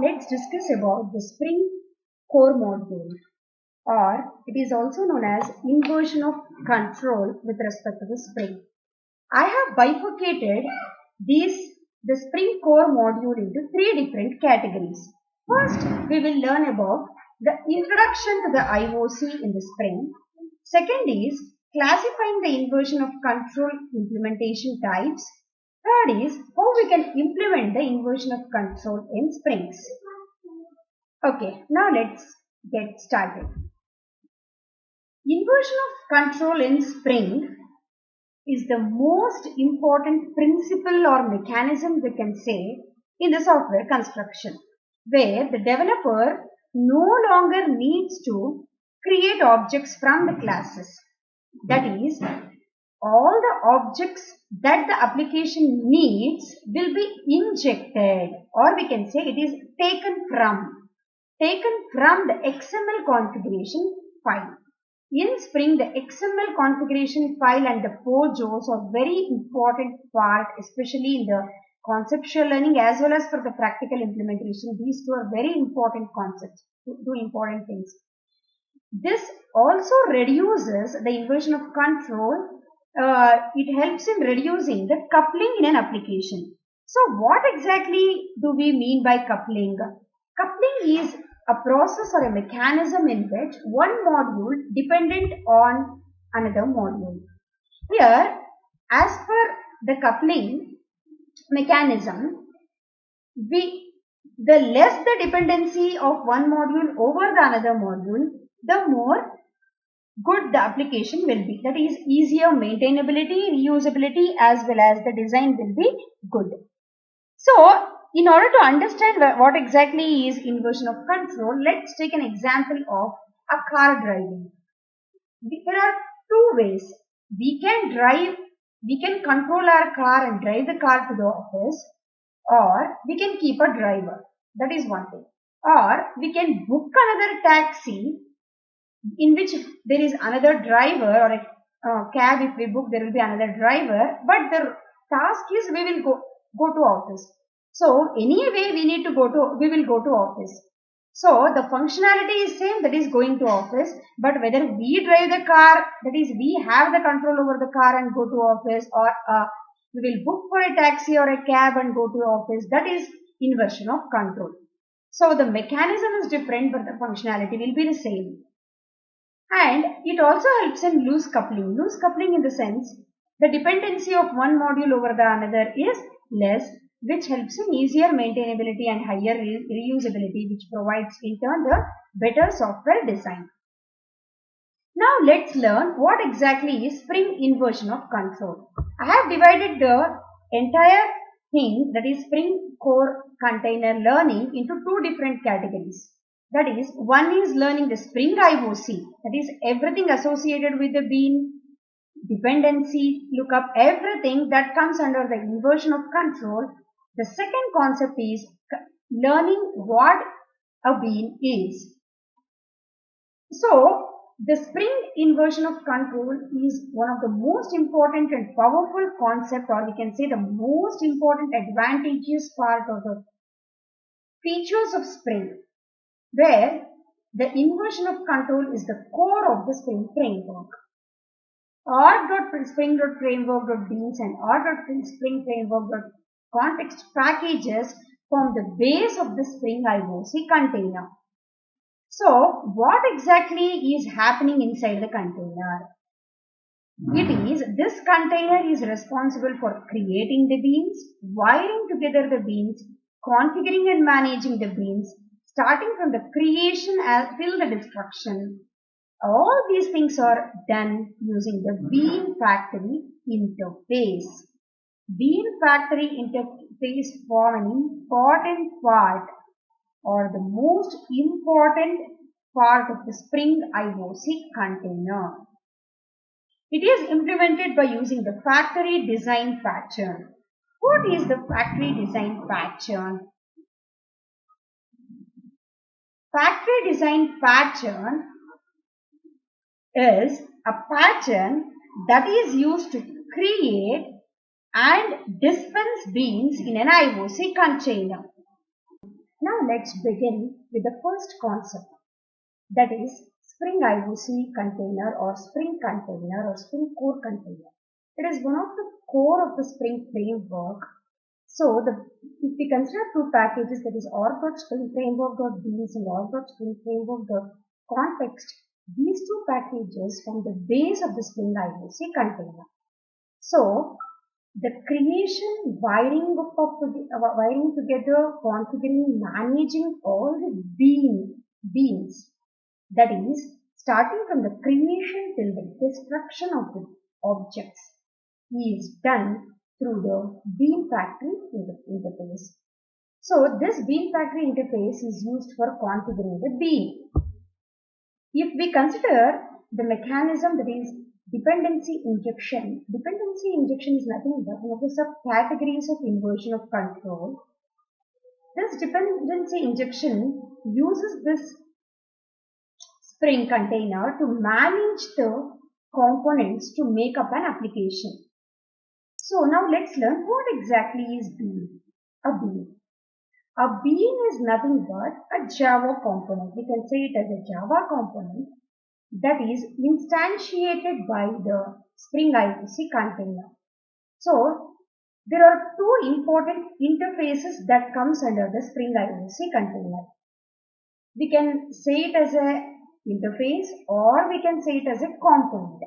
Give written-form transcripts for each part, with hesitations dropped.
let's discuss about the Spring core module, or it is also known as inversion of control with respect to the Spring. I have bifurcated the Spring core module into three different categories. First, we will learn about the introduction to the IOC in the Spring. Second is classifying the inversion of control implementation types. Third is how we can implement the inversion of control in Springs. Okay, now let's get started. Inversion of control in Spring is the most important principle or mechanism we can say in the software construction, where the developer no longer needs to create objects from the classes. That is, all the objects that the application needs will be injected, or we can say it is taken from the XML configuration file. In Spring, the XML configuration file and the POJOs are very important part, especially in the conceptual learning as well as for the practical implementation. These two are very important concepts, two important things. This also reduces the inversion of control. It helps in reducing the coupling in an application. So what exactly do we mean by coupling? Coupling is a process or a mechanism in which one module dependent on another module. Here, as per the coupling mechanism, the less the dependency of one module over the another module, the more good the application will be. That is, easier maintainability, reusability as well as the design will be good. So, in order to understand what exactly is inversion of control, let's take an example of a car driving. There are two ways. We can control our car and drive the car to the office, or we can keep a driver. That is one thing. Or we can book another taxi in which there is another driver, or a cab. If we book, there will be another driver, but the task is we will go to office. So anyway we will go to office. So the functionality is same, that is going to office, but whether we drive the car, that is we have the control over the car and go to office, or we will book for a taxi or a cab and go to office, that is inversion of control. So the mechanism is different, but the functionality will be the same. And it also helps in loose coupling. Loose coupling in the sense, the dependency of one module over the another is less, which helps in easier maintainability and higher reusability, which provides in turn the better software design. Now let's learn what exactly is Spring inversion of control. I have divided the entire thing, that is Spring core container learning, into two different categories. That is, one is learning the Spring IOC, that is everything associated with the bean, dependency, lookup, everything that comes under the inversion of control. The second concept is learning what a bean is. So, the Spring inversion of control is one of the most important and powerful concept, or we can say the most important advantageous part of the features of Spring, where the inversion of control is the core of the Spring framework. org.spring.framework.beans and org.spring.framework.context packages form the base of the Spring IOC container. So, what exactly is happening inside the container? This container is responsible for creating the beans, wiring together the beans, configuring and managing the beans, starting from the creation till the destruction. All these things are done using the Bean Factory interface. Bean Factory interface form an important part, or the most important part of the Spring IOC container. It is implemented by using the factory design pattern. What is the factory design pattern? Factory design pattern is a pattern that is used to create and dispense beans in an IOC container. Now let's begin with the first concept, that is Spring IOC container or Spring container or Spring core container. It is one of the core of the Spring framework. So if we consider two packages, that is org.springframework.beans and org.springframework.context, these two packages form the base of the Spring IOC container. So the creation, wiring together, configuring, managing all the beans, that is starting from the creation till the destruction of the objects, is done through the bean factory interface. So this bean factory interface is used for configuring the bean. If we consider the mechanism, that is dependency injection is nothing but one of the subcategories of inversion of control. This dependency injection uses this Spring container to manage the components to make up an application. So now let's learn what exactly is bean. A bean is nothing but a Java component. We can say it as a Java component that is instantiated by the Spring IOC container. So there are two important interfaces that comes under the Spring IOC container. We can say it as a interface or we can say it as a component.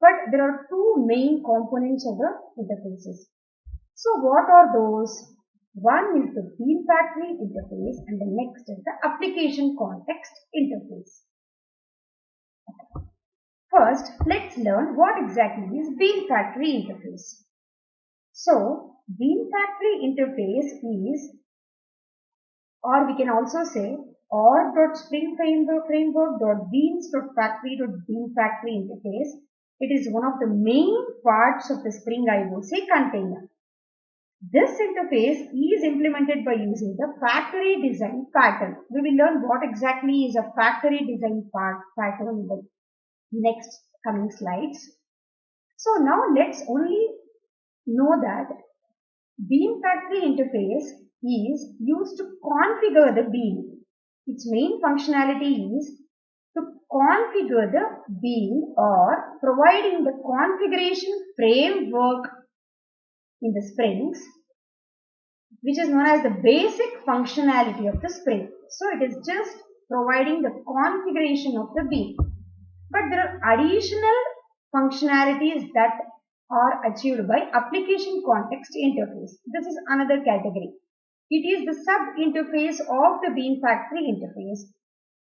But there are two main components of the interfaces. So what are those? One is the bean factory interface and the next is the application context interface. First, let's learn what exactly is bean factory interface. So, bean factory interface is, or we can also say, org.springframework.beans.factory.bean factory interface. It is one of the main parts of the Spring IOC container. This interface is implemented by using the factory design pattern. We will learn what exactly is a factory design pattern in the next coming slides. So now let's only know that bean factory interface is used to configure the bean. Its main functionality is to configure the bean or providing the configuration framework in the Springs, which is known as the basic functionality of the Spring. So it is just providing the configuration of the bean. But there are additional functionalities that are achieved by application context interface. This is another category. It is the sub-interface of the bean factory interface.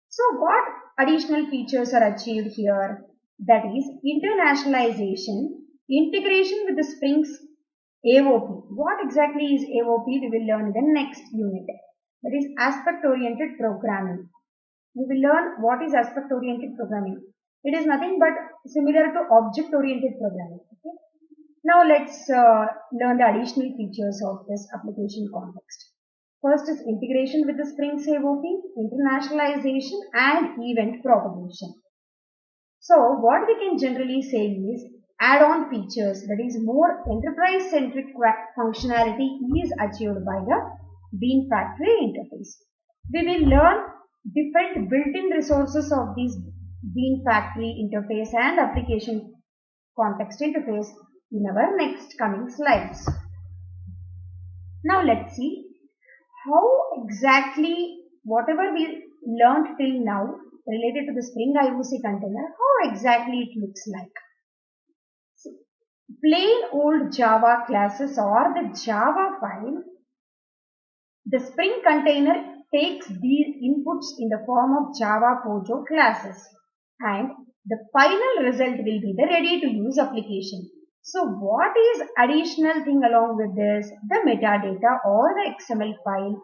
So what additional features are achieved here? That is internationalization, integration with the Spring's AOP. What exactly is AOP? We will learn in the next unit. That is aspect-oriented programming. We will learn what is aspect-oriented programming. It is nothing but similar to object-oriented programming. Okay? Now let's learn the additional features of this application context. First is integration with the Spring's AOP, internationalization and event propagation. So what we can generally say is add-on features, that is more enterprise-centric functionality is achieved by the bean factory interface. We will learn different built-in resources of these bean factory interface and application context interface in our next coming slides. Now let's see how exactly whatever we learned till now related to the Spring IOC container, how exactly it looks like. So, plain old Java classes or the Java file, the Spring container takes these inputs in the form of Java Pojo classes and the final result will be the ready to use application. So what is additional thing along with this? The metadata or the XML file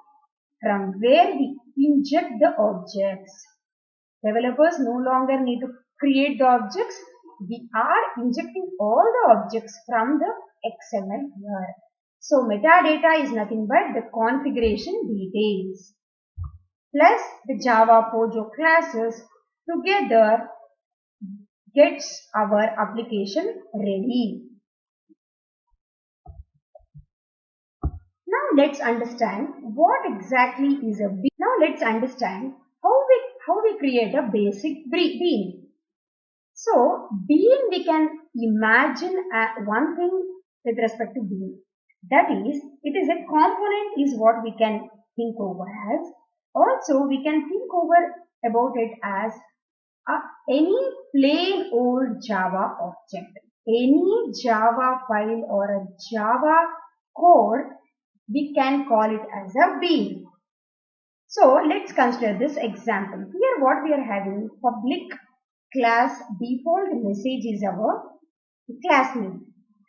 from where we inject the objects. Developers no longer need to create the objects. We are injecting all the objects from the XML here. So metadata is nothing but the configuration details plus the Java Pojo classes together gets our application ready. Now let's understand what exactly is a bean. Now let's understand how we create a basic bean. So bean, we can imagine one thing with respect to bean. That is, it is a component is what we can think over as. Also, we can think over about it as any plain old Java object. Any Java file or a Java code, we can call it as a bean. So let's consider this example. Here what we are having, public class default message is our class name.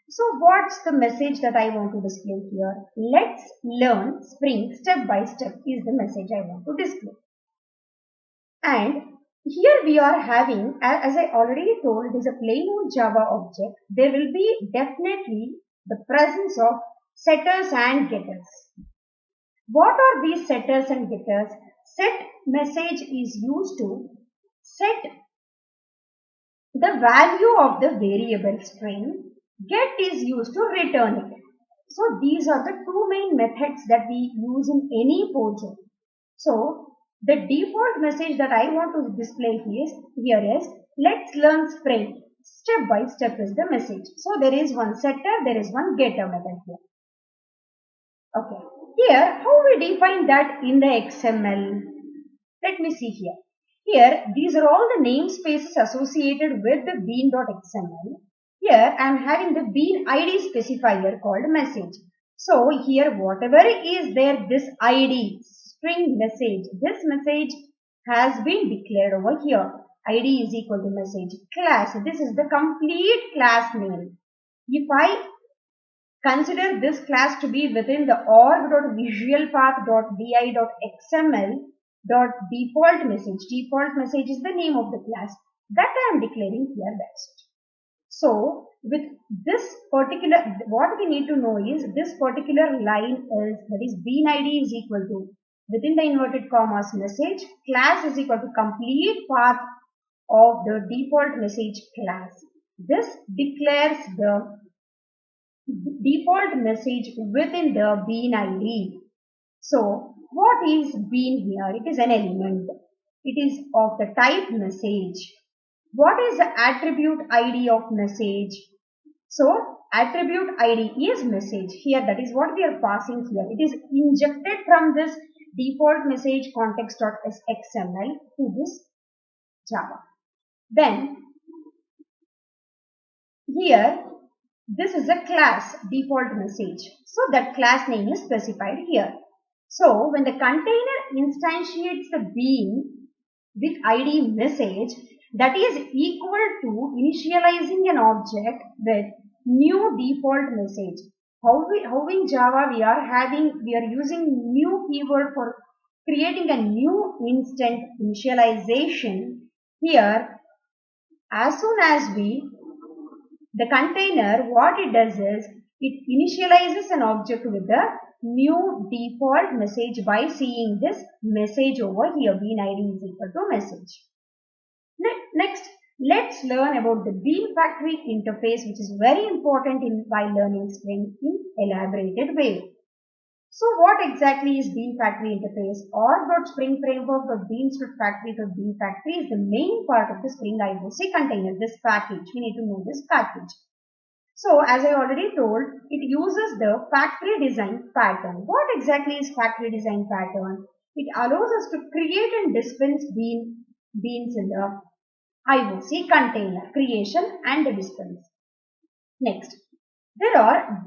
So what's the message that I want to display here? Let's learn Spring step by step is the message I want to display. And here we are having, as I already told, it is a plain old Java object. There will be definitely the presence of setters and getters. What are these setters and getters? Set message is used to set the value of the variable string. Get is used to return it. So these are the two main methods that we use in any project. So the default message that I want to display here is let's learn Spring. Step by step is the message. So there is one setter, there is one getter method here. Okay. Here, how we define that in the XML? Let me see here. Here, these are all the namespaces associated with the bean.xml. Here, I am having the bean ID specifier called message. So, here whatever is there, this ID, string message, this message has been declared over here. ID is equal to message class. This is the complete class name. If I consider this class to be within the org.visualpath.vi.xml.default message. Default message is the name of the class that I am declaring here best. So with this particular, what we need to know is this particular line is, that is bean ID is equal to within the inverted commas message, class is equal to complete path of the default message class. This declares the default message within the bean ID. So what is bean here? It is an element. It is of the type message. What is the attribute ID of message? So attribute ID is message. Here that is what we are passing here. It is injected from this default message context.xml to this Java. Then here this is a class default message. So that class name is specified here. So when the container instantiates the bean with ID message, that is equal to initializing an object with new default message. How in Java we are using new keyword for creating a new instant initialization. Here, as soon as the container, what it does is, it initializes an object with the new default message by seeing this message over here, bean ID is equal to message. Next, let's learn about the bean factory interface, which is very important while learning Spring in elaborated way. So what exactly is bean factory interface? Org.spring framework.bean.factory.bean factory is the main part of the Spring IOC container, this package. We need to know this package. So as I already told, it uses the factory design pattern. What exactly is factory design pattern? It allows us to create and dispense beans in the IOC container, creation and dispense. Next, there are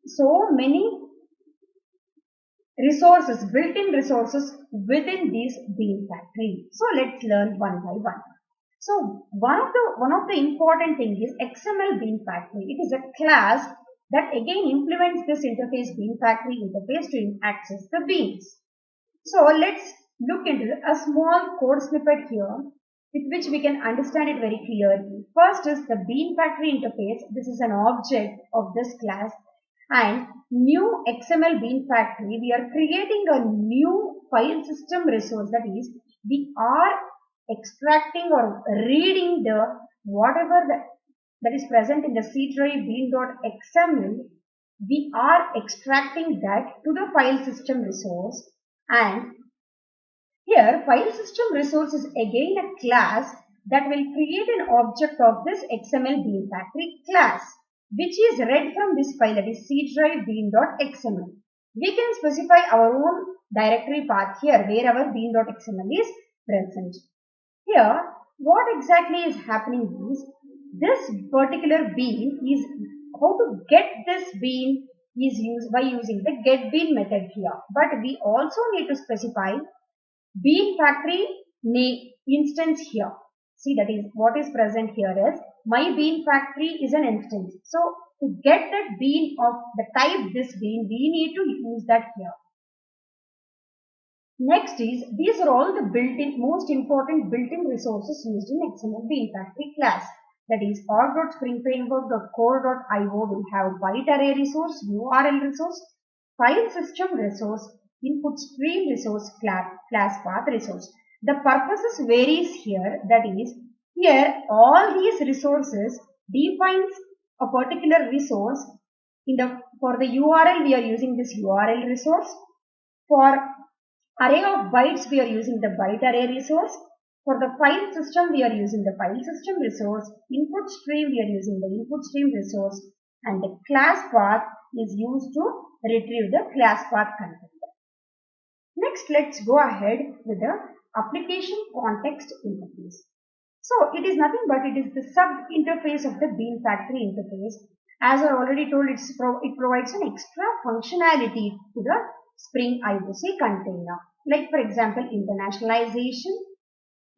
so many resources, built-in resources within this bean factory. So let's learn one by one. So one of the important thing is XML bean factory. It is a class that again implements this interface bean factory interface to access the beans. So let's look into a small code snippet here with which we can understand it very clearly. First is the bean factory interface. This is an object of this class. And new XML bean factory, we are creating a new file system resource, that is, we are extracting or reading the whatever that is present in the C drive bean.xml we are extracting that to the file system resource, and here file system resource is again a class that will create an object of this XML bean factory class, which is read from this file, that is C drive bean.xml. We can specify our own directory path here where our bean.xml is present. Here, what exactly is happening is, this particular bean is, how to get this bean is used by using the getBean method here. But we also need to specify bean factory name instance here. See, that is what is present here is my bean factory is an instance. So to get that bean of the type this bean, we need to use that here. Next is, these are all the built-in, most important built-in resources used in XML bean factory class. That is org.springframework.core.io will have byte array resource, URL resource, file system resource, input stream resource, class path resource. The purposes varies here. That is, here all these resources defines a particular resource. For the URL we are using this URL resource. For array of bytes we are using the byte array resource. For the file system we are using the file system resource. Input stream we are using the input stream resource, and the class path is used to retrieve the class path content. Next, let's go ahead with the application context interface. So it is nothing but it is the sub interface of the bean factory interface. As I already told, it provides an extra functionality to the Spring IOC container. Like for example, internationalization,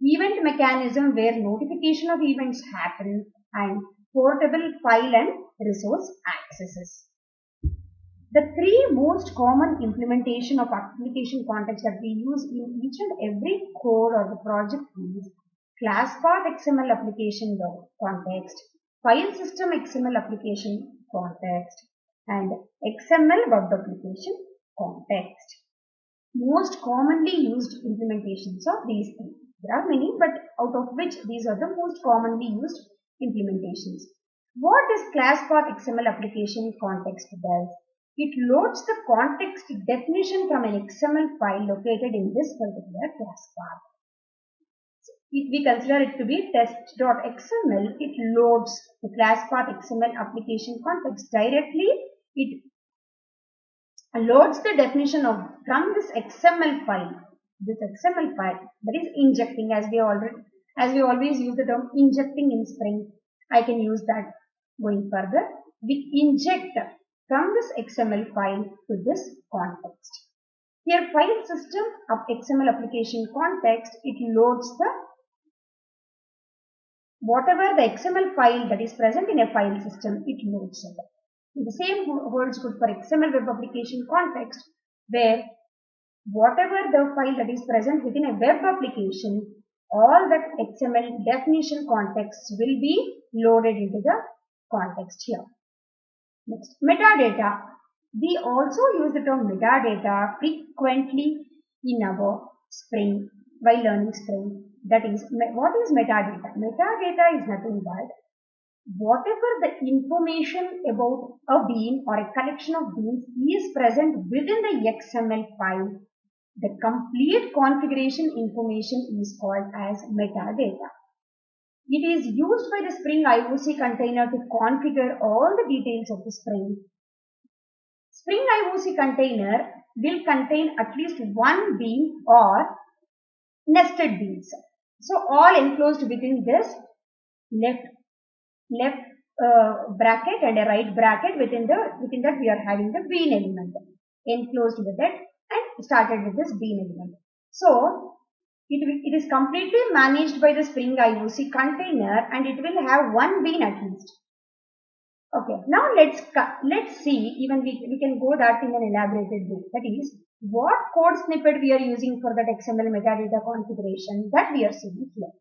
event mechanism where notification of events happen, and portable file and resource accesses. The three most common implementation of application context that we use in each and every code or the project is class path XML application context, file system XML application context, and XML web application context. Most commonly used implementations of these three. There are many, but out of which these are the most commonly used implementations. What does class path XML application context does? It loads the context definition from an XML file located in this particular class path. So if we consider it to be test.xml, it loads the class path XML application context directly. It loads the definition from this XML file. This XML file, that is injecting, as we always use the term injecting in Spring. I can use that going further. We inject from this XML file to this context. Here file system of XML application context, it loads whatever the XML file that is present in a file system, it loads it. The same holds good for XML web application context, where whatever the file that is present within a web application, all that XML definition context will be loaded into the context here. Next, metadata. We also use the term metadata frequently in our Spring while learning Spring. That is, what is metadata? Metadata is nothing but whatever the information about a bean or a collection of beans is present within the XML file, the complete configuration information is called as metadata. It is used by the Spring IOC container to configure all the details of the Spring. Spring IOC container will contain at least one bean or nested beans. So all enclosed within this left bracket and a right bracket. Within that we are having the bean element enclosed with it and started with this bean element. So it is completely managed by the Spring IOC container, and it will have one bean at least. Okay, now let's see, even we can go that in an elaborated way. That is, what code snippet we are using for that XML metadata configuration that we are seeing here.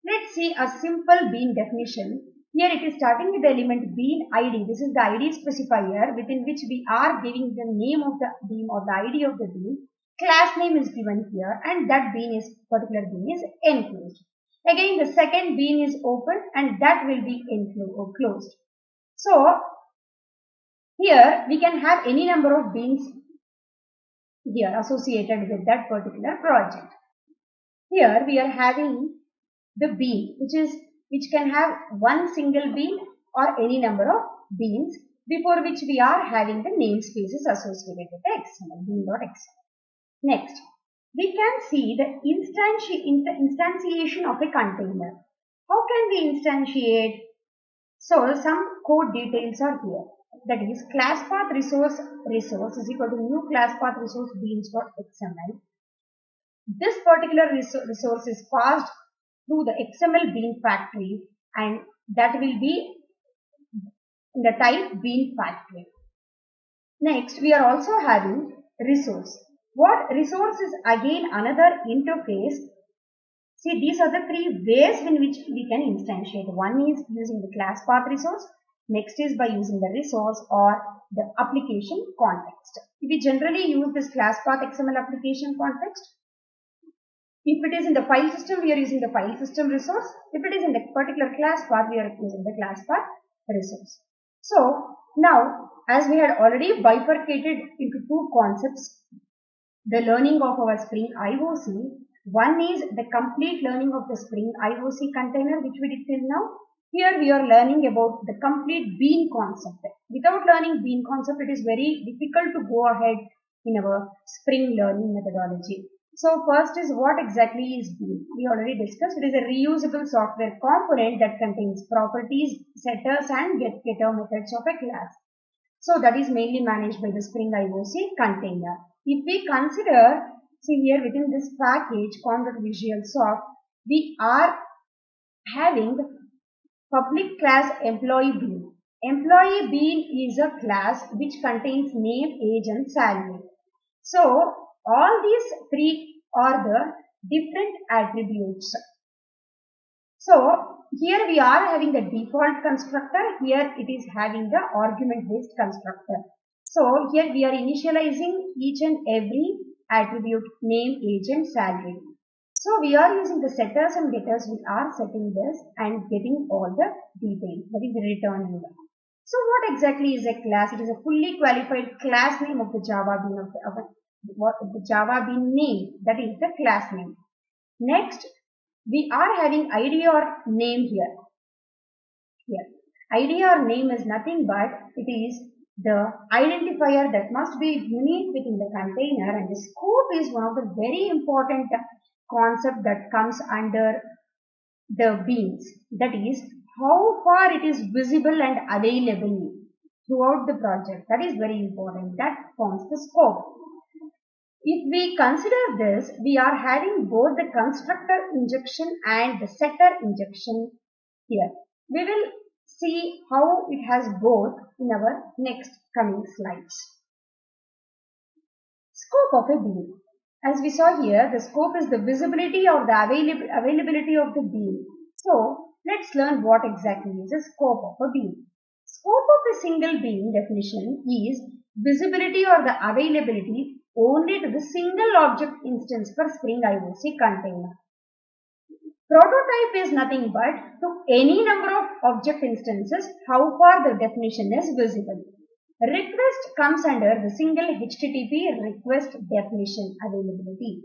Let's see a simple bean definition. Here it is starting with the element bean ID. This is the ID specifier within which we are giving the name of the bean or the ID of the bean. Class name is given here, and that particular bean is enclosed. Again, the second bean is open, and that will be closed. So Here we can have any number of beans here associated with that particular project. Here we are having the bean which can have one single bean or any number of beans, before which we are having the namespaces associated with the XML, bean.xml. Next, we can see the instantiation of a container. How can we instantiate? So some code details are here. That is, class path resource is equal to new class path resource beans.xml. This particular resource is passed through the XML bean factory, and that will be in the type bean factory. Next, we are also having resource. What resource is again another interface. See, these are the three ways in which we can instantiate. One is using the class path resource. Next is by using the resource or the application context. We generally use this class path XML application context. If it is in the file system, we are using the file system resource. If it is in the particular class path, we are using the class path resource. So now, as we had already bifurcated into two concepts, the learning of our Spring IOC. One is the complete learning of the Spring IOC container, which we did till now. Here we are learning about the complete bean concept. Without learning bean concept, it is very difficult to go ahead in our Spring learning methodology. So first is, what exactly is bean? We already discussed. It is a reusable software component that contains properties, setters and getter methods of a class. So that is mainly managed by the Spring IOC container. If we consider, see here within this package, Visual Soft, we are having public class employee bean. Employee bean is a class which contains name, age and salary. So all these three are the different attributes. So here we are having the default constructor. Here it is having the argument based constructor. So here we are initializing each and every attribute, name, age and salary. So we are using the setters and getters. We are setting this and getting all the details, that is returning. So what exactly is a class? It is a fully qualified class name of the Java bean of the Java bean name, that is the class name. Next, we are having ID or name here. ID or name is nothing but it is the identifier that must be unique within the container, and the scope is one of the very important concept that comes under the beans. That is, how far it is visible and available throughout the project. That is very important. That forms the scope. If we consider this, we are having both the constructor injection and the setter injection here. We will see how it has both in our next coming slides. Scope of a bean. As we saw here, the scope is the visibility or the availability of the bean. So let's learn what exactly is the scope of a bean. Scope of a single bean definition is visibility or the availability only to the single object instance per Spring IOC container. Prototype is nothing but to any number of object instances, how far the definition is visible. Request comes under the single HTTP request definition availability.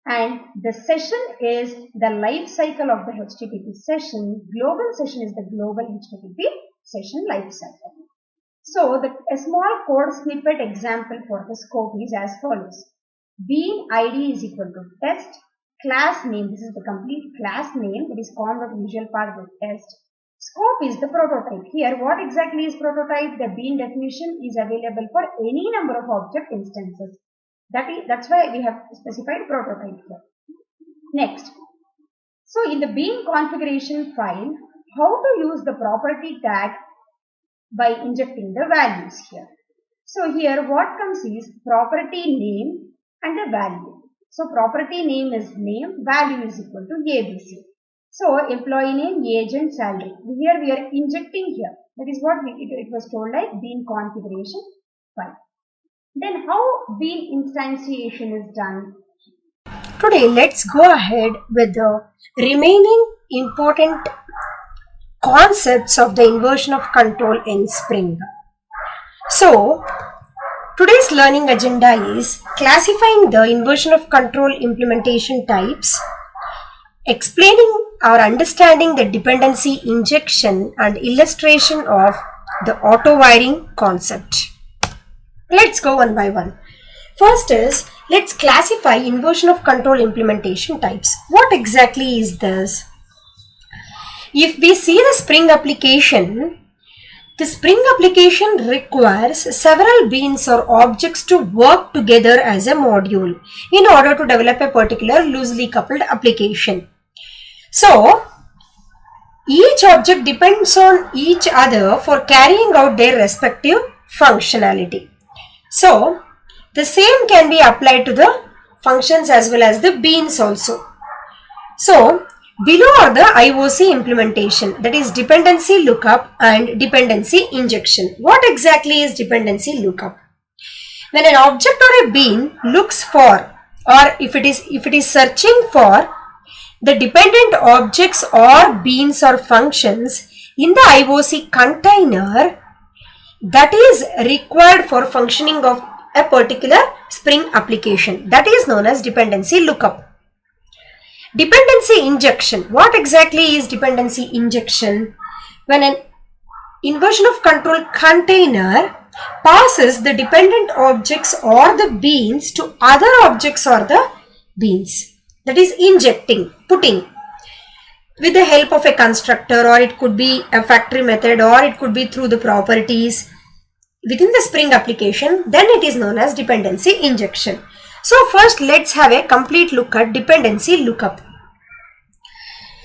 And the session is the life cycle of the HTTP session. Global session is the global HTTP session life cycle. So a small code snippet example for the scope is as follows. Bean ID is equal to test. Class name, this is the complete class name, it is Visual Path with test. Scope is the prototype. Here what exactly is prototype? The bean definition is available for any number of object instances. That's why we have specified prototype here. Next, so in the bean configuration file, how to use the property tag by injecting the values here. So here what comes is property name and the value. So property name is name, value is equal to ABC. So employee name, age and salary. Here we are injecting here. That is what it was told like bean configuration file. Then how bean instantiation is done? Today let's go ahead with the remaining important concepts of the inversion of control in Spring. So, today's learning agenda is classifying the inversion of control implementation types, explaining or understanding the dependency injection and illustration of the auto wiring concept. Let's go one by one. First is, let's classify inversion of control implementation types. What exactly is this? If we see the Spring application, the Spring application requires several beans or objects to work together as a module in order to develop a particular loosely coupled application. So, each object depends on each other for carrying out their respective functionality. So, the same can be applied to the functions as well as the beans also. So, below are the IOC implementation, that is dependency lookup and dependency injection. What exactly is dependency lookup? When an object or a bean looks for, or if it is searching for the dependent objects or beans or functions in the IOC container that is required for functioning of a particular Spring application, that is known as dependency lookup. Dependency injection. What exactly is dependency injection? When an inversion of control container passes the dependent objects or the beans to other objects or the beans, that is injecting, putting with the help of a constructor, or it could be a factory method, or it could be through the properties within the Spring application, then it is known as dependency injection. So first let's have a complete look at dependency lookup.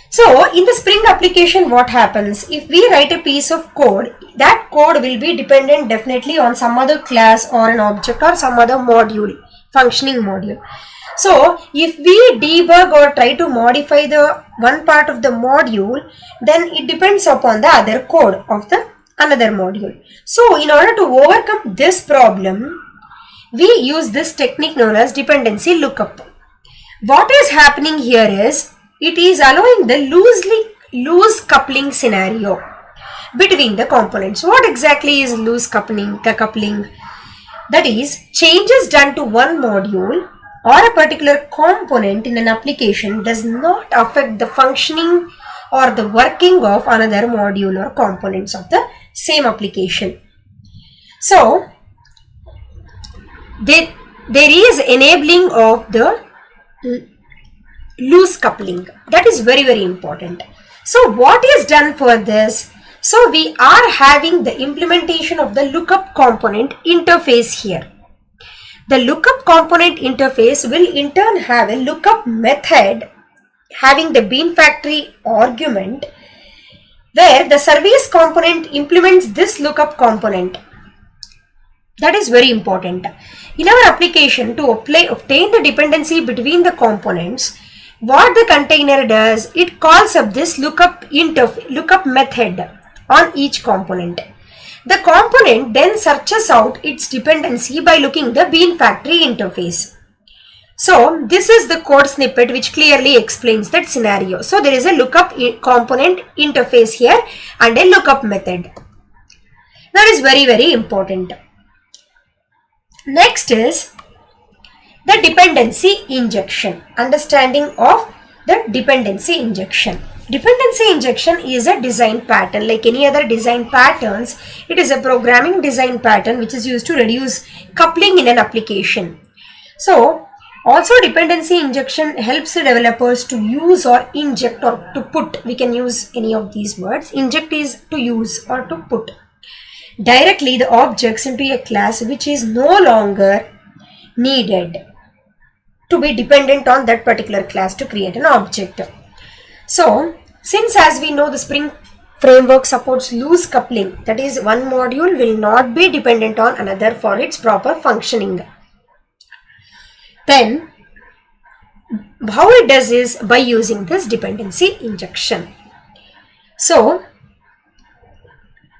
So in the Spring application, what happens? If we write a piece of code, that code will be dependent definitely on some other class or an object or some other module, functioning module. So if we debug or try to modify the one part of the module, then it depends upon the other code of the another module. So in order to overcome this problem, we use this technique known as dependency lookup. What is happening here is, it is allowing the loose coupling scenario between the components. What exactly is loose coupling? That is, changes done to one module or a particular component in an application does not affect the functioning or the working of another module or components of the same application. So, there is enabling of the loose coupling. That is very, very important. So, what is done for this? So, we are having the implementation of the lookup component interface here. The lookup component interface will in turn have a lookup method having the bean factory argument, where the service component implements this lookup component. That is very important. In our application, to obtain the dependency between the components, what the container does, it calls up this lookup method on each component. The component then searches out its dependency by looking the bean factory interface. So this is the code snippet which clearly explains that scenario. So there is a lookup component interface here and a lookup method. That is very, very important. Next is the dependency injection. Understanding of the dependency injection. Dependency injection is a design pattern. Like any other design patterns, it is a programming design pattern which is used to reduce coupling in an application. So also dependency injection helps the developers to use or inject or to put. We can use any of these words. Inject is to use or to put directly the objects into a class which is no longer needed to be dependent on that particular class to create an object. So, since as we know the Spring framework supports loose coupling, that is one module will not be dependent on another for its proper functioning. Then, how it does is by using this dependency injection. So,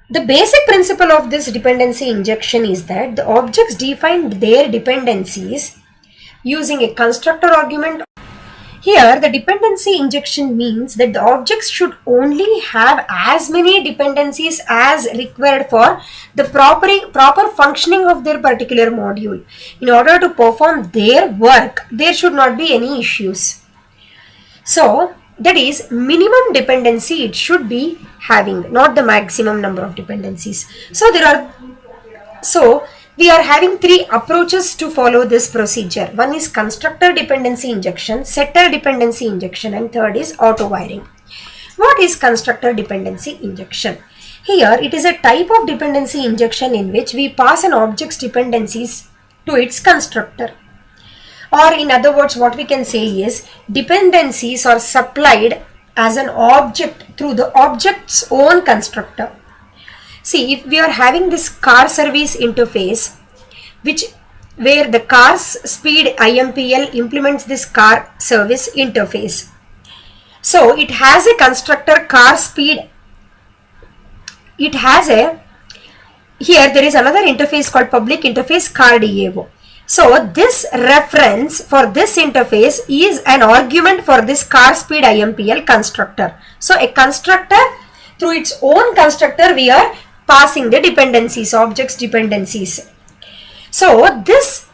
the basic principle of this dependency injection is that the objects define their dependencies using a constructor argument Here, the dependency injection means that the objects should only have as many dependencies as required for the proper functioning of their particular module. In order to perform their work, there should not be any issues. So, that is minimum dependency it should be having, not the maximum number of dependencies. So we are having three approaches to follow this procedure. One is constructor dependency injection, setter dependency injection, and third is auto wiring. What is constructor dependency injection? Here it is a type of dependency injection in which we pass an object's dependencies to its constructor. Or in other words, what we can say is dependencies are supplied as an object through the object's own constructor. See, if we are having this car service interface, where the car's speed IMPL implements this car service interface. So it has a constructor car speed. Here there is another interface called public interface car DAO. So this reference for this interface is an argument for this car speed IMPL constructor. So a constructor, through its own constructor, we are passing the dependencies, objects dependencies. So this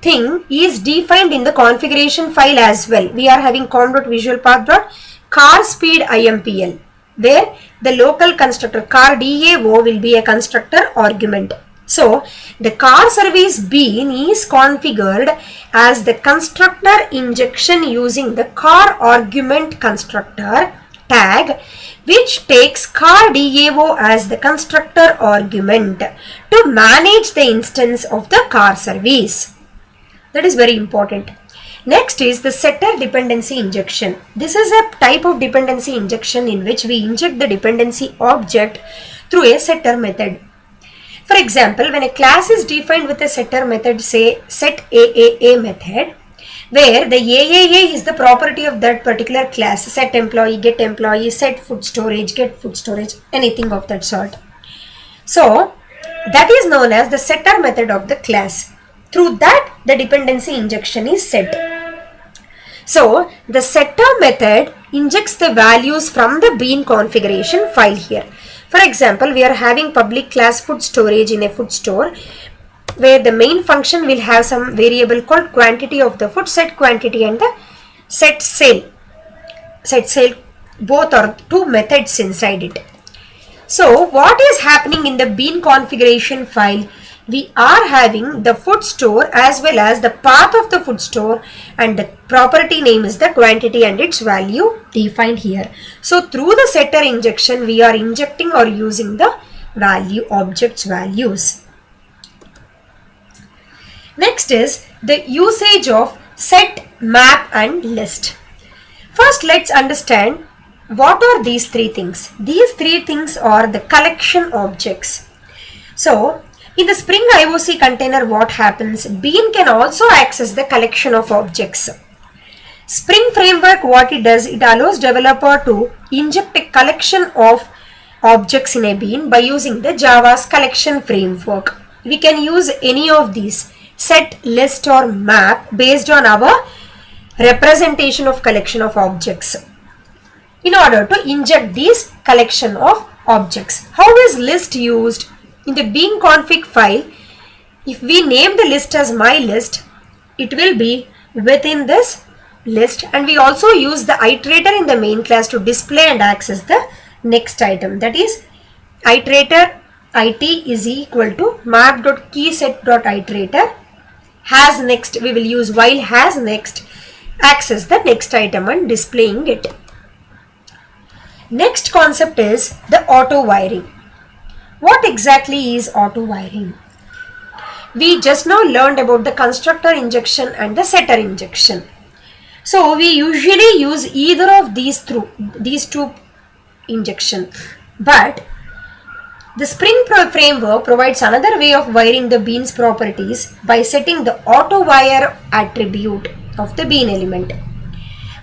thing is defined in the configuration file as well. We are having com.visualpath.car speed IMPL, where the local constructor car DAO will be a constructor argument. So the car service bean is configured as the constructor injection using the car argument constructor tag, which takes car DAO as the constructor argument to manage the instance of the car service. That is very important. Next is the setter dependency injection. This is a type of dependency injection in which we inject the dependency object through a setter method. For example, when a class is defined with a setter method, say set AAA method, where the AAA is the property of that particular class, set employee, set food storage, get food storage, anything of that sort. So that is known as the setter method of the class. Through that, the dependency injection is set. So the setter method injects the values from the bean configuration file here. For example, we are having public class food storage in a food store, where the main function will have some variable called quantity of the food, set quantity, and the set sale. Set sale, both are two methods inside it. So what is happening in the bean configuration file? We are having the food store as well as the path of the food store, and the property name is the quantity and its value defined here. So through the setter injection, we are injecting or using the value objects values. Next is the usage of set, map, and list. First, let's understand what are these three things. These three things are the collection objects. So in the Spring IOC container, what happens? Bean can also access the collection of objects. Spring framework, what it does, it allows developer to inject a collection of objects in a bean by using the Java's collection framework. We can use any of these, set, list, or map, based on our representation of collection of objects, in order to inject these collection of objects. How is list used? In the bean config file, if we name the list as my list, it will be within this list, and we also use the iterator in the main class to display and access the next item. That is, iterator it is equal to map.keyset.iterator has next. We will use while has next, access the next item and displaying it. Next concept is the auto wiring. What exactly is auto wiring? We just now learned about the constructor injection and the setter injection. So we usually use either of these two injection, but the Spring framework provides another way of wiring the bean's properties by setting the auto wire attribute of the bean element.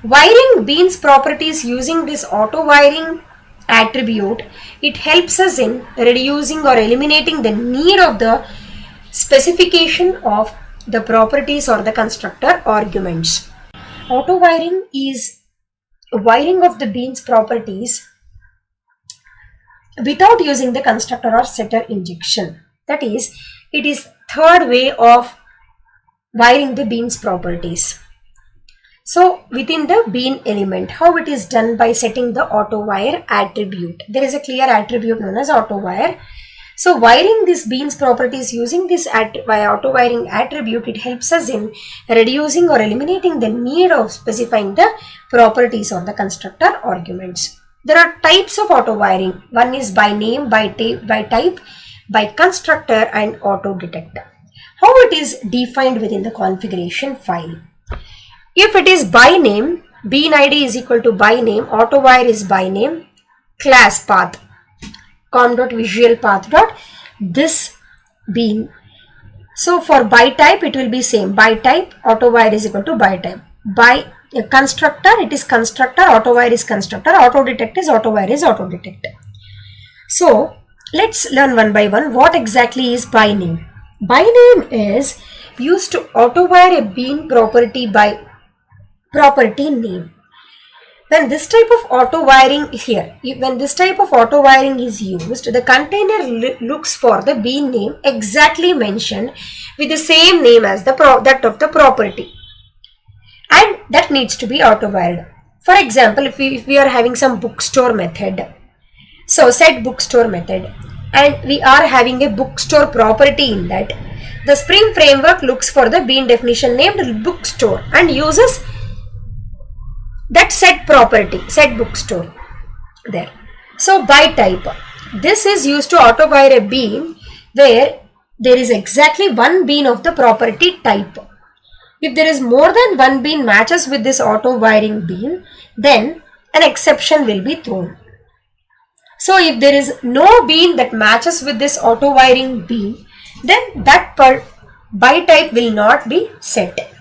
Wiring bean's properties using this auto wiring attribute, it helps us in reducing or eliminating the need of the specification of the properties or the constructor arguments. Auto wiring is wiring of the beans properties without using the constructor or setter injection. That is, it is third way of wiring the beans properties. So within the bean element, how it is done? By setting the auto wire attribute. There is a clear attribute known as auto wire. So wiring these beans properties using this auto wiring attribute, it helps us in reducing or eliminating the need of specifying the properties or the constructor arguments. There are types of auto wiring. One is by name, by type, by constructor, and auto detect. How it is defined within the configuration file? If it is by name, bean ID is equal to by name, auto wire is by name, class path, com.visualPath dot this bean. So for by type, it will be same. By type, auto wire is equal to by type. By constructor, it is constructor, auto wire is constructor, auto detect is auto wire is auto detect. So let's learn one by one what exactly is by name. By name is used to auto wire a bean property by property name. When this type of auto wiring is here, when this type of auto wiring is used, the container looks for the bean name exactly mentioned with the same name as that of the property, and that needs to be auto wired. For example, if we are having some bookstore method, so set bookstore method, and we are having a bookstore property in that, the Spring framework looks for the bean definition named bookstore and uses that set property, set bookstore there. So by type, this is used to auto wire a bean where there is exactly one bean of the property type. If there is more than one bean matches with this auto wiring bean, then an exception will be thrown. So if there is no bean that matches with this auto wiring bean, then that by type will not be set.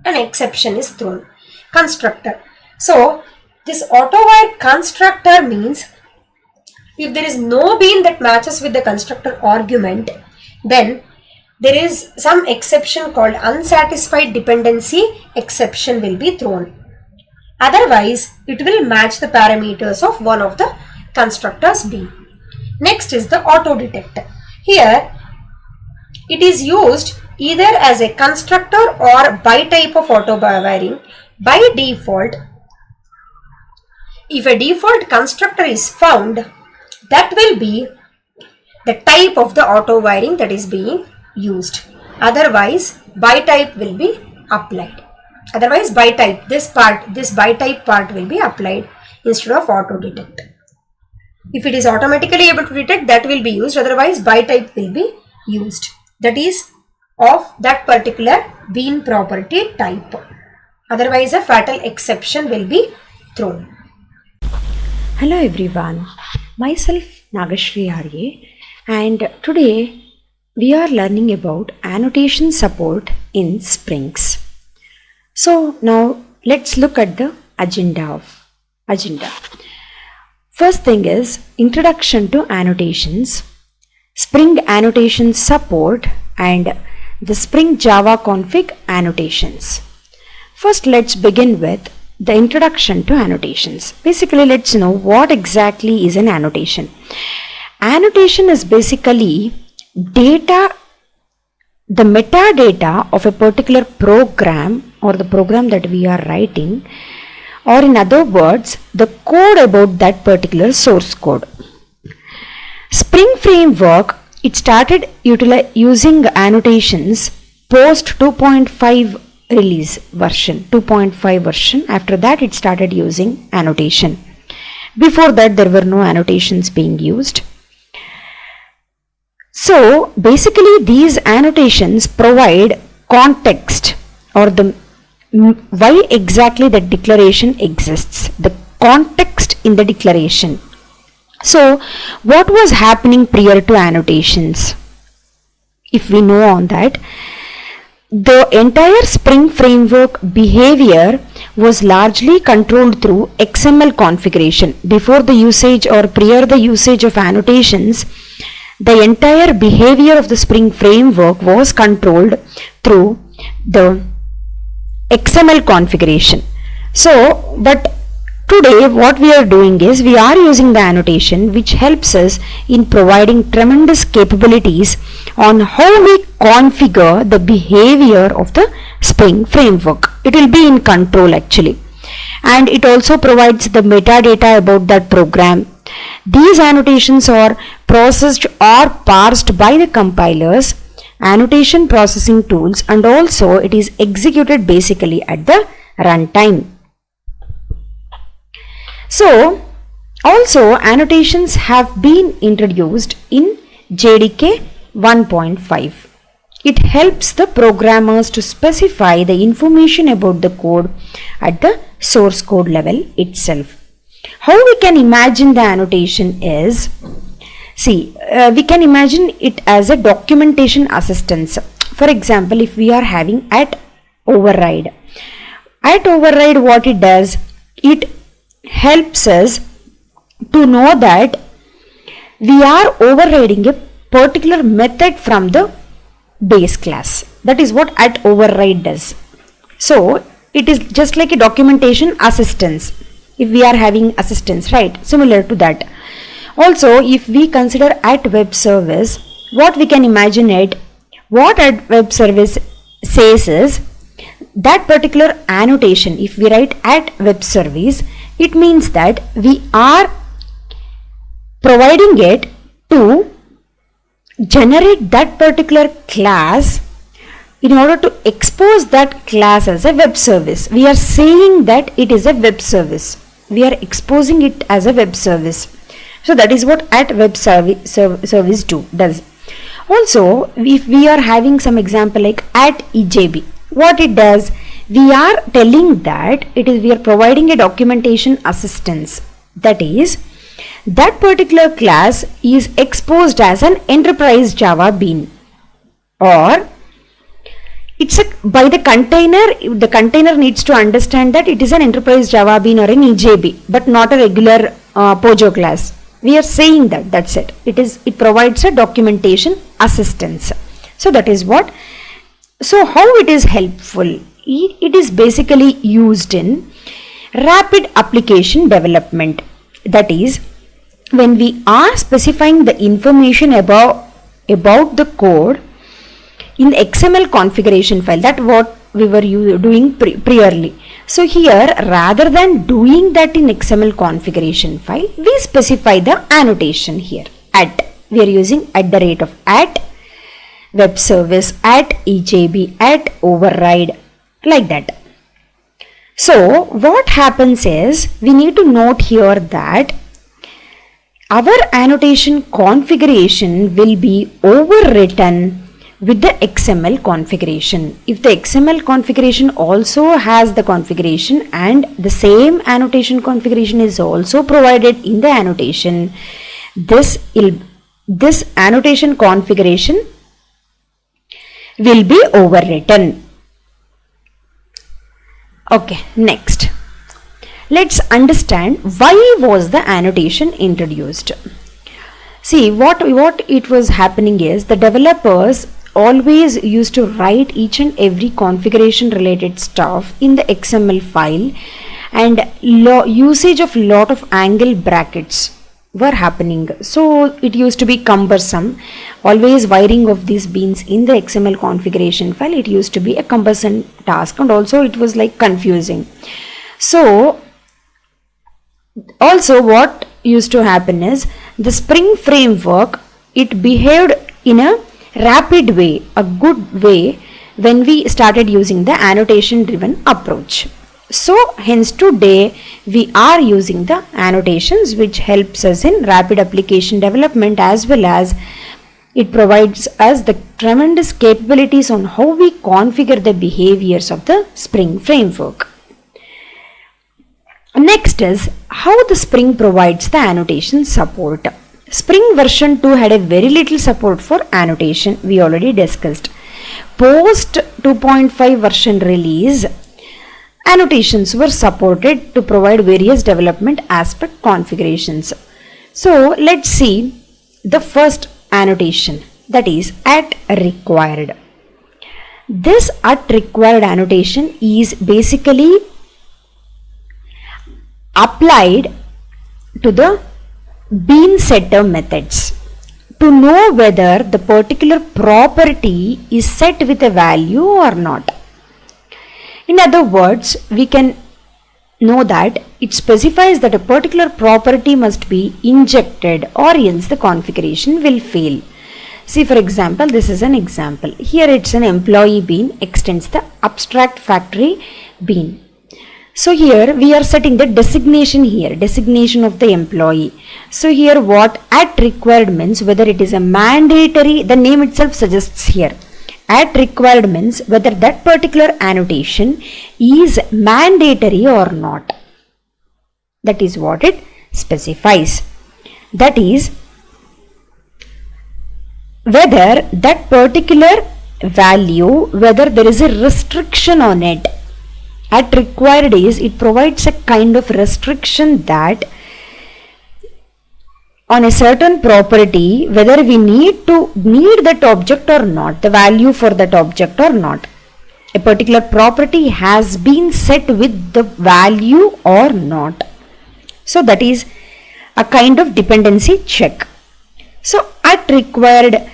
An exception is thrown. Constructor. So this auto wire constructor means if there is no bean that matches with the constructor argument, then there is some exception called unsatisfied dependency exception will be thrown. Otherwise, it will match the parameters of one of the constructors bean. Next is the auto detect. Here it is used either as a constructor or by type of auto wiring. By default, if a default constructor is found, that will be the type of the auto wiring that is being used. Otherwise, by type will be applied. Otherwise, by type, this by type part will be applied instead of auto detect. If it is automatically able to detect, that will be used. Otherwise, by type will be used. That is of that particular bean property type. Otherwise, a fatal exception will be thrown. Hello everyone, myself Nagashri Arye, and today we are learning about annotation support in Springs. So now let's look at the agenda. First thing is introduction to annotations, Spring annotation support, and the Spring Java config annotations. First, let's begin with the introduction to annotations. Basically, let's know what exactly is an annotation. Annotation is basically data, the metadata of a particular program or the program that we are writing, or in other words, the code about that particular source code. Spring Framework, it started using annotations post 2.5 release version, 2.5 version. After that, it started using annotation. Before that, there were no annotations being used. So basically, these annotations provide context or the why exactly the declaration exists, the context in the declaration. So what was happening prior to annotations? If we know on that, the entire Spring Framework behavior was largely controlled through XML configuration. Before the usage or prior the usage of annotations, the entire behavior of the Spring Framework was controlled through the XML configuration. So, but today what we are doing is we are using the annotation which helps us in providing tremendous capabilities on how we configure the behavior of the Spring framework. It will be in control actually, and it also provides the metadata about that program. These annotations are processed or parsed by the compilers, annotation processing tools, and also it is executed basically at the runtime. So, also annotations have been introduced in JDK 1.5. It helps the programmers to specify the information about the code at the source code level itself. How we can imagine the annotation is, we can imagine it as a documentation assistance. For example, if we are having @override. @override, what it does, it helps us to know that we are overriding a particular method from the base class. That is what @override does. So it is just like a documentation assistance. If we are having assistance, right? Similar to that. Also, if we consider @webService, what we can imagine it, what @webService says is that particular annotation. If we write @webService, it means that we are providing it to generate that particular class in order to expose that class as a web service. We are saying that it is a web service. We are exposing it as a web service. So that is what @webService does. Also, if we are having some example like @EJB, what it does, we are telling that we are providing a documentation assistance. That is, that particular class is exposed as an enterprise Java bean, or it's by the container needs to understand that it is an enterprise Java bean or an EJB, but not a regular Pojo class. We are saying that, that's it. It provides a documentation assistance. So that is what. So how it is helpful? It is basically used in rapid application development. That is, when we are specifying the information about the code in the XML configuration file, that what we were doing previously. So here, rather than doing that in XML configuration file, we specify the annotation here. We are using @webService, @EJB, @override, like that. So what happens is, we need to note here that our annotation configuration will be overwritten with the XML configuration. If the XML configuration also has the configuration and the same annotation configuration is also provided in the annotation, this annotation configuration will be overwritten. Okay, next. Let's understand why was the annotation introduced. See, what it was happening is, the developers always used to write each and every configuration related stuff in the XML file, and usage of lot of angle brackets were happening. So it used to be cumbersome. Always wiring of these beans in the XML configuration file, it used to be a cumbersome task, and also it was like confusing. So also what used to happen is, the Spring framework, it behaved in a rapid way, a good way, when we started using the annotation driven approach. So hence today we are using the annotations, which helps us in rapid application development, as well as it provides us the tremendous capabilities on how we configure the behaviors of the Spring framework. Next is how the Spring provides the annotation support. Spring version 2 had a very little support for annotation, we already discussed. Post 2.5 version release, annotations were supported to provide various development aspect configurations. So let's see the first annotation, that is @required. This @required annotation is basically applied to the bean setter methods to know whether the particular property is set with a value or not. In other words, we can know that it specifies that a particular property must be injected or else the configuration will fail. See, for example, this is an example. Here it's an employee bean extends the abstract factory bean. So here we are setting the designation here, designation of the employee. So here what at required means whether it is a mandatory, the name itself suggests here. At required means whether that particular annotation is mandatory or not. That is what it specifies. That is whether that particular value, whether there is a restriction on it. At required is it provides a kind of restriction that on a certain property whether we need that object or not, the value for that object or not. A particular property has been set with the value or not. So that is a kind of dependency check. So at required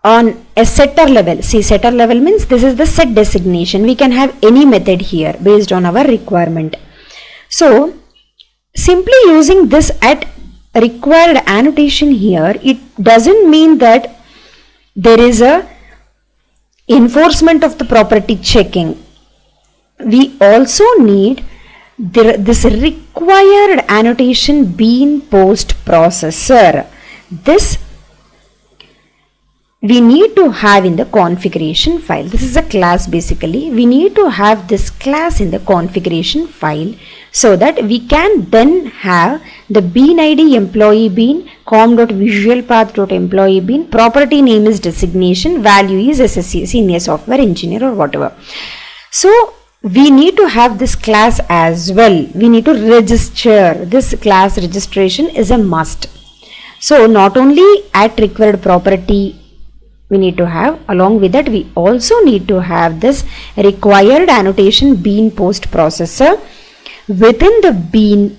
on a setter level, see, setter level means this is the set designation. We can have any method here based on our requirement. So simply using this at required annotation here, it doesn't mean that there is a enforcement of the property checking. We also need this required annotation bean post processor. This we need to have in the configuration file. This is a class basically. We need to have this class in the configuration file so that we can then have the bean id employee bean com.visualpath.employee bean, property name is designation, value is SSC, senior software engineer or whatever. So we need to have this class as well. We need to register. This class registration is a must. So not only at required property we need to have, along with that we also need to have this required annotation bean post processor within the bean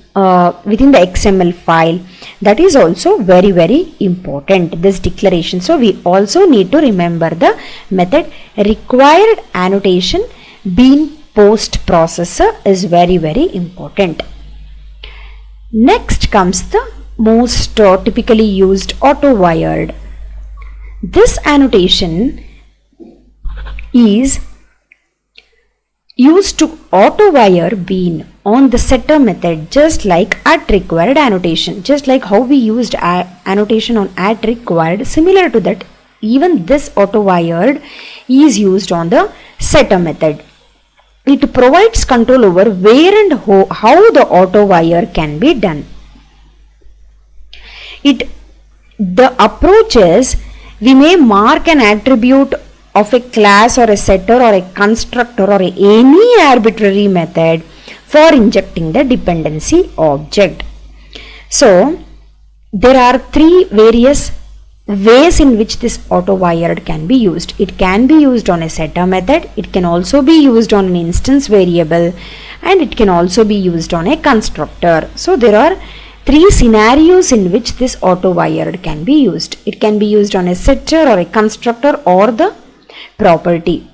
within the XML file. That is also very, very important, this declaration. So we also need to remember the method required annotation bean post processor is very, very important. Next comes the most typically used auto wired. This annotation is used to auto wire bean on the setter method, just like at required annotation. Just like how we used annotation on at required, similar to that, even this auto wired is used on the setter method. It provides control over where and how the auto wire can be done. The approach is, we may mark an attribute of a class or a setter or a constructor or any arbitrary method for injecting the dependency object. So there are three various ways in which this auto wired can be used. It can be used on a setter method, it can also be used on an instance variable, and it can also be used on a constructor. So there are three scenarios in which this auto wired can be used. It can be used on a setter or a constructor or the property.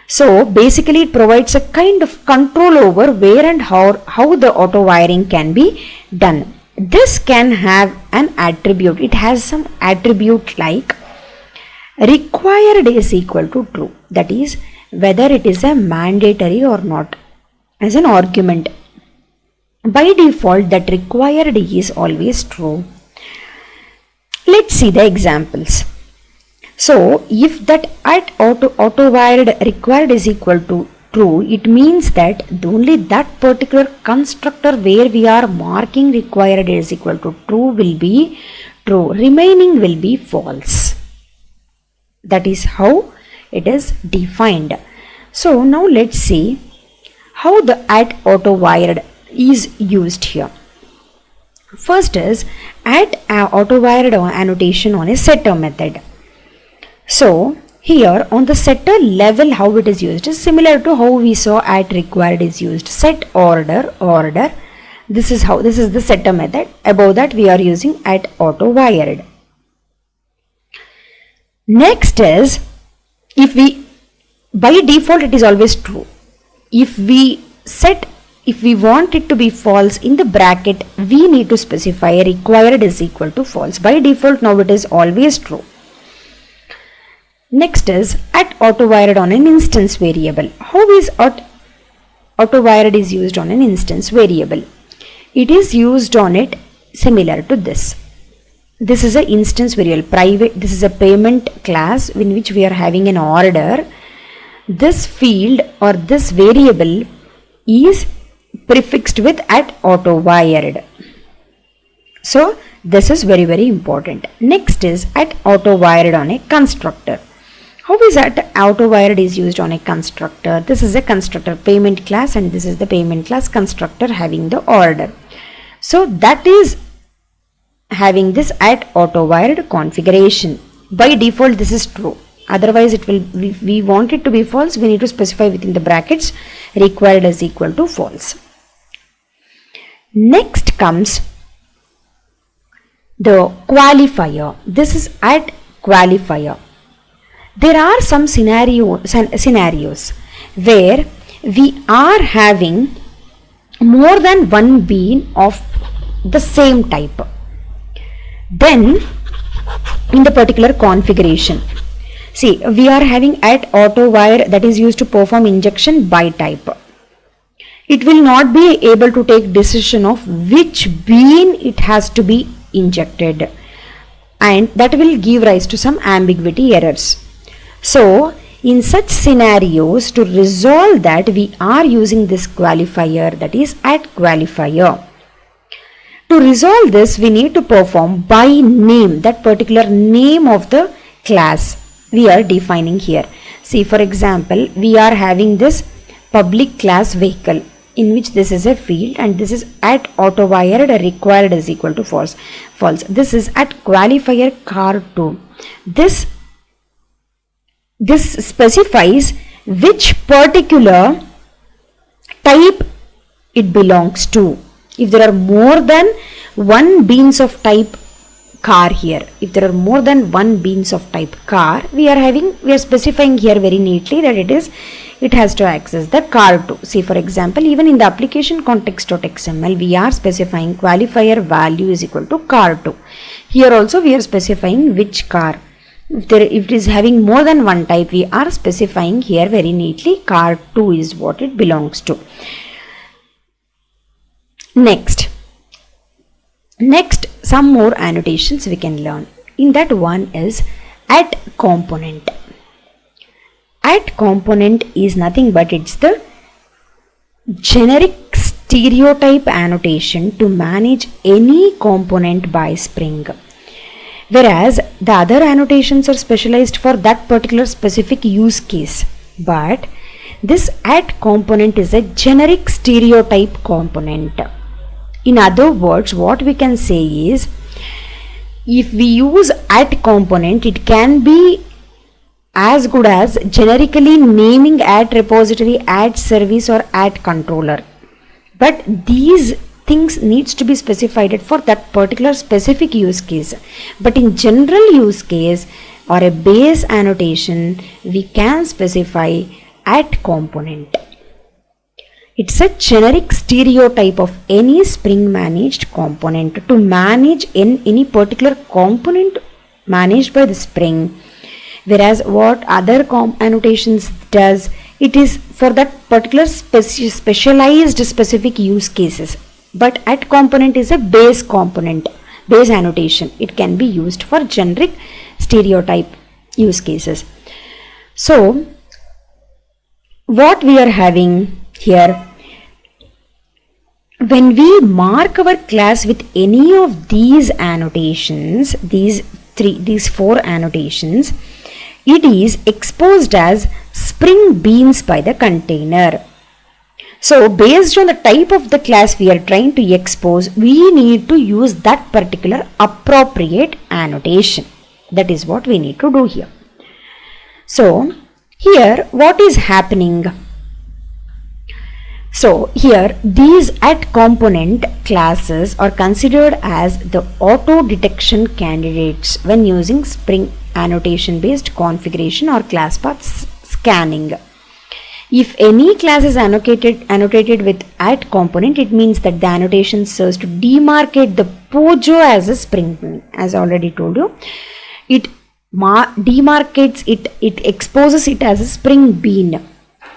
So basically it provides a kind of control over where and how the auto wiring can be done. This can have an attribute. It has some attribute like required is equal to true. That is whether it is a mandatory or not as an argument. By default that required is always true. Let's see the examples. So if that at auto wired required is equal to true, it means that only that particular constructor where we are marking required is equal to true will be true, remaining will be false. That is how it is defined. So now let's see how the at auto wired is used here. First is at auto wired annotation on a setter method. So here on the setter level how it is used is similar to how we saw at required is used. Set order This is the setter method. Above that we are using @AutoWired. Next is, if we, by default it is always true. If we want it to be false, in the bracket we need to specify required is equal to false. By default now it is always true. Next is @AutoWired on an instance variable. How is AutoWired is used on an instance variable? It is used on it similar to this. This is an instance variable, private. This is a payment class in which we are having an order. This field or this variable is prefixed with @AutoWired. So this is very, very important. Next is @AutoWired on a constructor. How is @AutoWired is used on a constructor? This is a constructor payment class, and this is the payment class constructor having the order. So that is having this @AutoWired configuration. By default this is true. Otherwise it will, we want it to be false, we need to specify within the brackets required is equal to false. Next comes the qualifier. This is @qualifier. There are some scenarios where we are having more than one bean of the same type. Then in the particular configuration, see, we are having @AutoWire that is used to perform injection by type. It will not be able to take decision of which bean it has to be injected, and that will give rise to some ambiguity errors. So in such scenarios, to resolve that, we are using this qualifier, that is @qualifier. To resolve this, we need to perform by name, that particular name of the class we are defining here. See, for example, we are having this public class vehicle, in which this is a field, and this is @AutoWired required is equal to false. This is @qualifier car2. This specifies which particular type it belongs to. If there are more than one beans of type car here, if there are more than one beans of type car, we are specifying here very neatly that it has to access the car2. See, for example, even in the application context.xml, we are specifying qualifier value is equal to car2. Here also we are specifying which car. If it is having more than one type, we are specifying here very neatly car2 is what it belongs to. Next, some more annotations we can learn. In that, one is @component. @component is nothing but it's the generic stereotype annotation to manage any component by Spring. Whereas the other annotations are specialized for that particular specific use case. But this @component is a generic stereotype component. In other words, what we can say is, if we use @component, it can be as good as generically naming @repository, @service or @controller. But these things needs to be specified for that particular specific use case. But in general use case or a base annotation, we can specify @component. It's a generic stereotype of any Spring managed component to manage any particular component managed by the Spring. Whereas what other annotations does, it is for that particular specialized specific use cases. But @component is a base component, base annotation. It can be used for generic stereotype use cases. So what we are having here, when we mark our class with any of these annotations, these four annotations, it is exposed as Spring beans by the container. So based on the type of the class we are trying to expose, we need to use that particular appropriate annotation. That is what we need to do here. So here what is happening? So here these at component classes are considered as the auto detection candidates when using Spring annotation based configuration or class path scanning. If any class is annotated with at component, it means that the annotation serves to demarcate the POJO as a Spring Bean. As I already told you, it demarcates it, it exposes it as a Spring Bean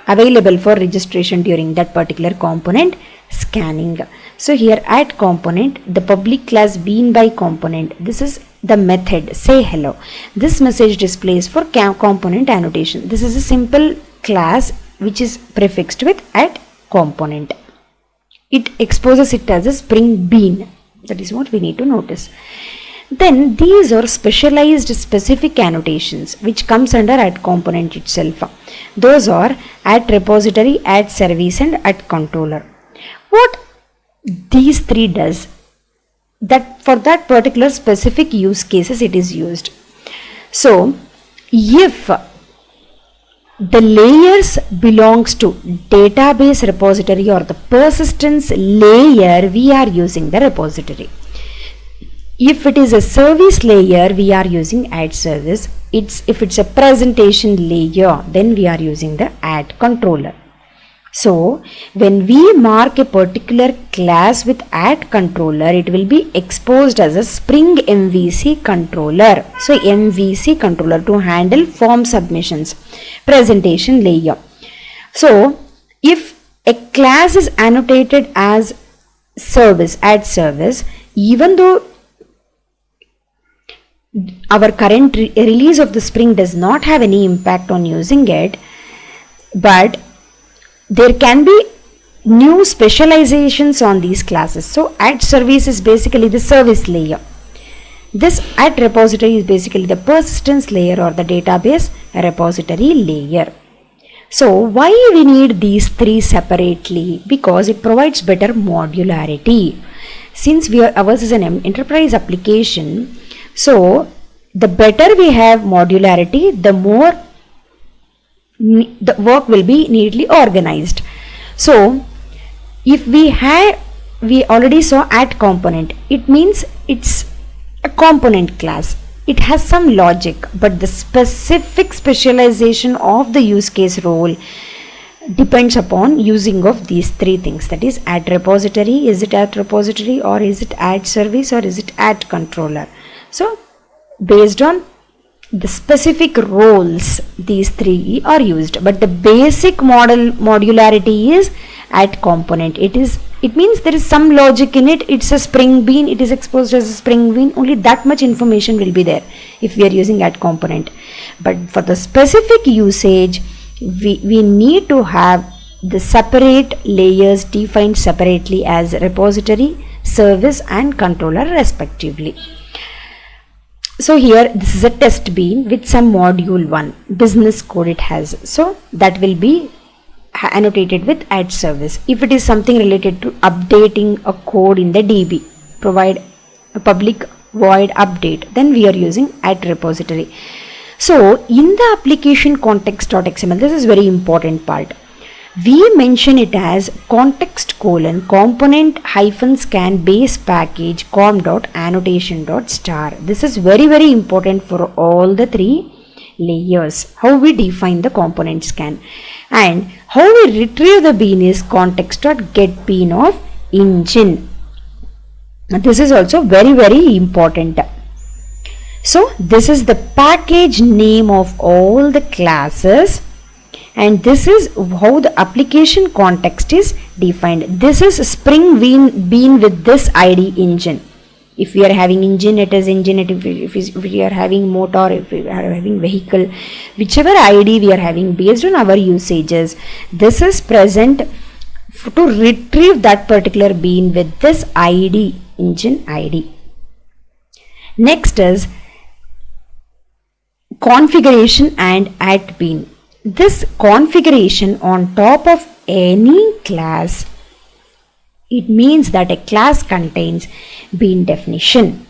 available for registration during that particular component scanning. So here at component, the public class bean by component, this is the method say hello. This message displays for component annotation. This is a simple class which is prefixed with at component. It exposes it as a Spring Bean. That is what we need to notice. Then these are specialized specific annotations which comes under at component itself. Those are at repository, at service and at controller. What these three does, that for that particular specific use cases it is used. So if the layers belongs to database repository or the persistence layer, we are using the repository. If it is a service layer, we are using at service. If it's a presentation layer, then we are using the at controller. So when we mark a particular class with at controller, it will be exposed as a Spring MVC controller. So MVC controller to handle form submissions, presentation layer. So if a class is annotated as service, at service, even though our current release of the Spring does not have any impact on using it, but there can be new specializations on these classes. So at service is basically the service layer. This at repository is basically the persistence layer or the database repository layer. So why we need these three separately? Because it provides better modularity. Since ours is an enterprise application, so the better we have modularity, the more the work will be neatly organized. So if we already saw at component, it means it's a component class. It has some logic, but the specific specialization of the use case role depends upon using of these three things. That is at repository, is it at repository, or is it at service, or is it at controller. So based on the specific roles, these three are used, but the basic modularity is at component. It means there is some logic in it. It's a Spring Bean, it is exposed as a Spring Bean, only that much information will be there if we are using at component. But for the specific usage, we need to have the separate layers defined separately as repository, service and controller respectively. So here this is a test bean with some module 1 business code it has. So that will be annotated with at service. If it is something related to updating a code in the DB, provide a public void update, then we are using at repository. So in the application context.xml, this is very important part. We mention it as context : component -scan base package com.annotation.star. This is very important for all the three layers. How we define the component scan and how we retrieve the bean is context.getBean of engine. This is also very important. So this is the package name of all the classes, and this is how the application context is defined. This is Spring Bean with this ID engine. If we are having engine, it is engine. If we are having motor, if we are having vehicle, whichever ID we are having based on our usages, this is present to retrieve that particular bean with this ID, engine ID. Next is configuration and at bean. This configuration on top of any class, it means that a class contains bean definition.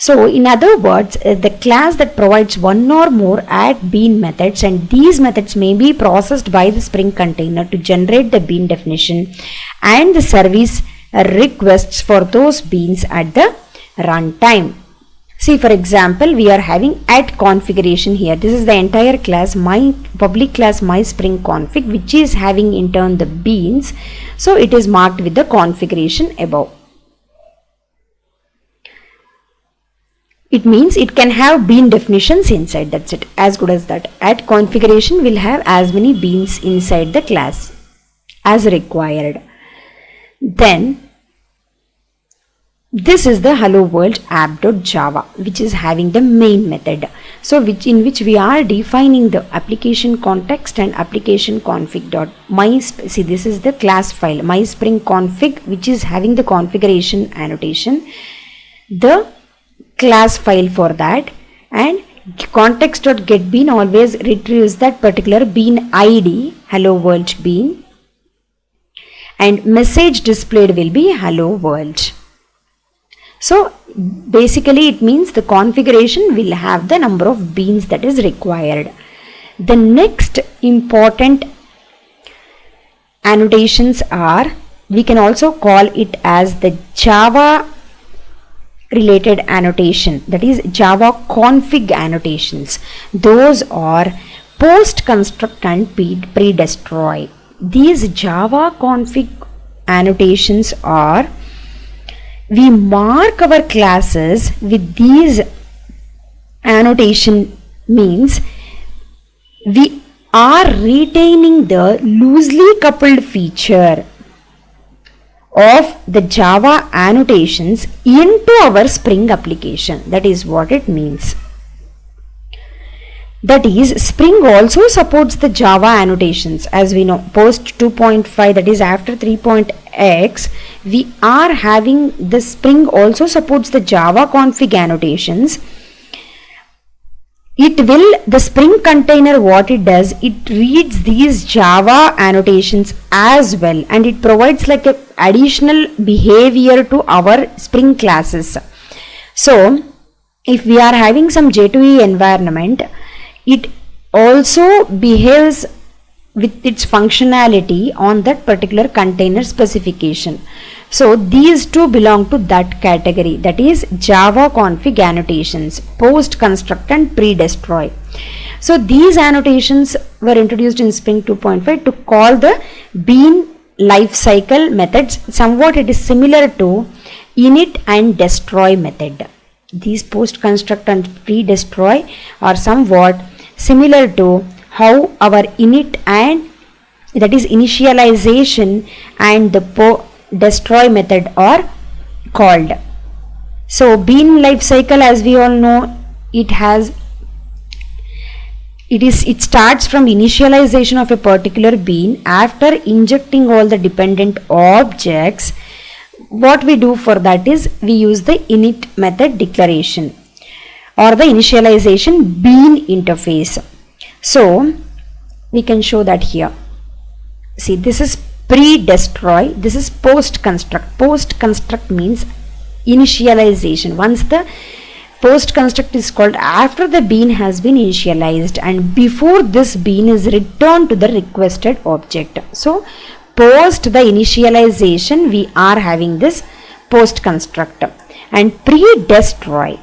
So in other words, the class that provides one or more add bean methods, and these methods may be processed by the Spring container to generate the bean definition and the service requests for those beans at the runtime. See, for example, we are having add configuration here. This is the entire class, my public class my Spring config, which is having in turn the beans. So it is marked with the configuration above. It means it can have bean definitions inside. That's it. As good as that. Add configuration will have as many beans inside the class as required. Then this is the hello world app.java, which is having the main method. So in which we are defining the application context and application config. See, this is the class file, my Spring config, which is having the configuration annotation, the class file for that, and context.getBean always retrieves that particular bean ID, hello world bean, and message displayed will be hello world. So basically it means the configuration will have the number of beans that is required. The next important annotations are, we can also call it as the Java related annotation, that is Java config annotations. Those are post construct and pre-destroy. These Java config annotations are, we mark our classes with these annotation, means we are retaining the loosely coupled feature of the Java annotations into our Spring application. That is what it means. That is, Spring also supports the Java annotations. As we know, post 2.5, that is after 3.x, we are having the Spring also supports the Java config annotations. The Spring container, what it does, it reads these Java annotations as well, and it provides like a additional behavior to our Spring classes. So if we are having some J2E environment, it also behaves with its functionality on that particular container specification. So these two belong to that category, that is Java config annotations, post construct and pre-destroy. So these annotations were introduced in Spring 2.5 to call the bean lifecycle methods. Somewhat it is similar to init and destroy method. These post construct and pre-destroy are somewhat similar to how our init and, that is initialization, and the destroy method are called. So bean lifecycle, as we all know, it starts from initialization of a particular bean. After injecting all the dependent objects, what we do for that is we use the init method declaration or the initialization bean interface. So we can show that here. See, this is pre-destroy, this is post construct. Post construct means initialization. Once the post construct is called after the bean has been initialized and before this bean is returned to the requested object. So post the initialization we are having this post construct. And pre-destroy,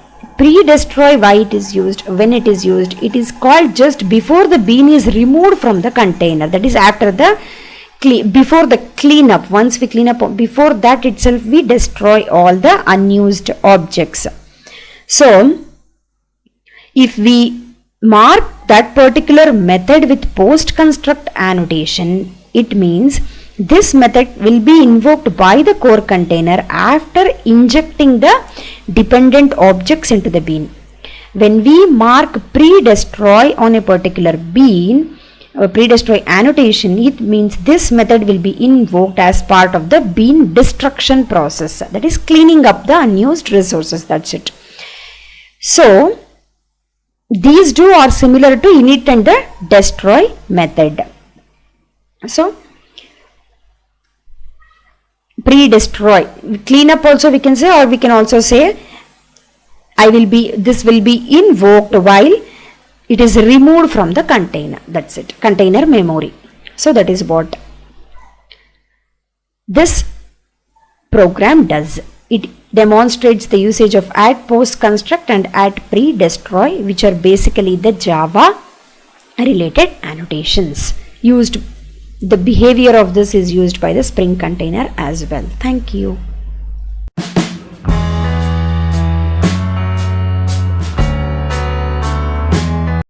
why it is used, when it is used, it is called just before the bean is removed from the container, that is after the before the cleanup. Once we clean up, before that itself we destroy all the unused objects. So if we mark that particular method with post construct annotation, it means this method will be invoked by the core container after injecting the dependent objects into the bean. When we mark pre-destroy on a particular bean, pre-destroy annotation, it means this method will be invoked as part of the bean destruction process, that is cleaning up the unused resources. That's it. So these two are similar to init and the destroy method. So pre-destroy, clean up also we can say, or we can also say this will be invoked while it is removed from the container. That's it, container memory. So that is what this program does. It demonstrates the usage of add post construct and add pre destroy, which are basically the Java related annotations used. The behavior of this is used by the Spring container as well. Thank you.